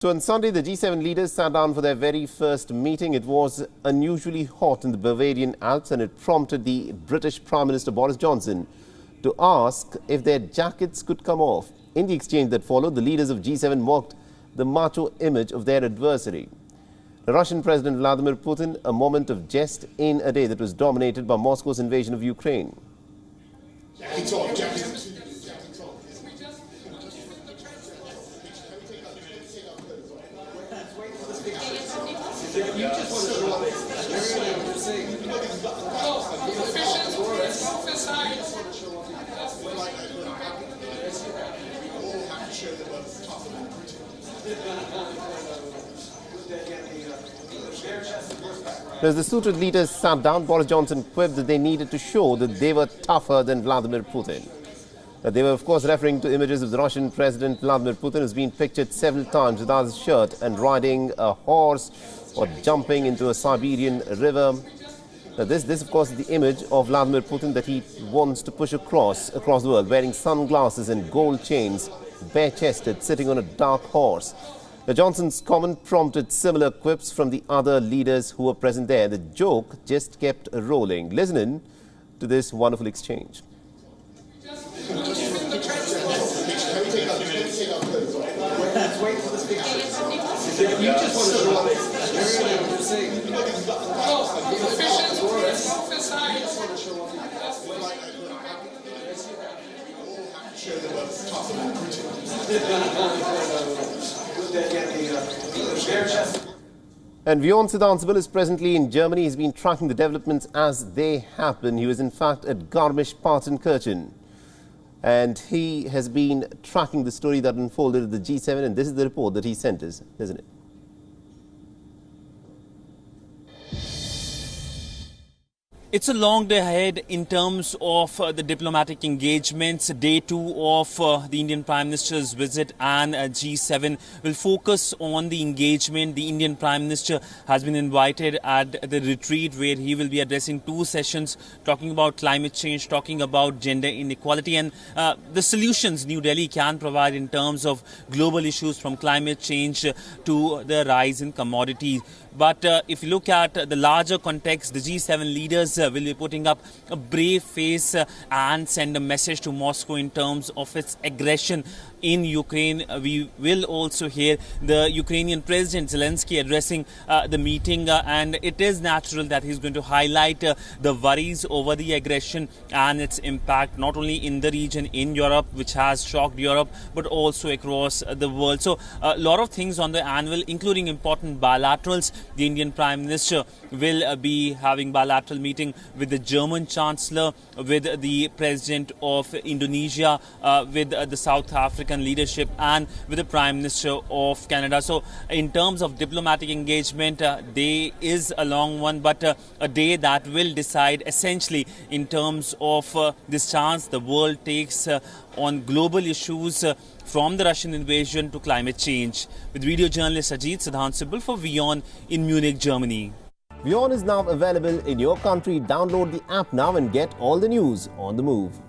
So on Sunday, the G7 leaders sat down for their very first meeting. It was unusually hot in the Bavarian Alps, and it prompted the British Prime Minister Boris Johnson to ask if their jackets could come off. In the exchange that followed, the leaders of G7 mocked the macho image of their adversary. The Russian President Vladimir Putin, a moment of jest in a day that was dominated by Moscow's invasion of Ukraine. Jackets off, jackets. As the suited leaders sat down, Boris Johnson quipped that they needed to show that they were tougher than Vladimir Putin. They were, of course, referring to images of the Russian President Vladimir Putin, who's been pictured several times without his shirt and riding a horse or jumping into a Siberian river. This, of course, is the image of Vladimir Putin that he wants to push across the world, wearing sunglasses and gold chains, bare-chested, sitting on a dark horse. Johnson's comment prompted similar quips from the other leaders who were present there. The joke just kept rolling. Listen in to this wonderful exchange. And WION The World is presently in Germany. He's been tracking the developments as they happen. He was in fact at Garmisch-Partenkirchen. And he has been tracking the story that unfolded at the G7, and this is the report that he sent us, isn't it? It's a long day ahead in terms of the diplomatic engagements. Day 2 of the Indian Prime Minister's visit and G7 will focus on the engagement. The Indian Prime Minister has been invited at the retreat where he will be addressing 2 sessions, talking about climate change, talking about gender inequality and the solutions New Delhi can provide in terms of global issues from climate change to the rise in commodities. But if you look at the larger context, the G7 leaders will be putting up a brave face and send a message to Moscow in terms of its aggression in Ukraine. We will also hear the Ukrainian President Zelensky addressing the meeting, and it is natural that he's going to highlight the worries over the aggression and its impact not only in the region, in Europe, which has shocked Europe, but also across the world. So a lot of things on the anvil, including important bilaterals. The Indian Prime Minister will be having bilateral meeting with the German Chancellor, with the President of Indonesia, with the South African leadership and with the Prime Minister of Canada. So in terms of diplomatic engagement, day is a long one, but a day that will decide essentially in terms of this chance the world takes on global issues from the Russian invasion to climate change. With video journalist Ajit Siddhant for WION in Munich, Germany. WION is now available in your country. Download the app now and get all the news on the move.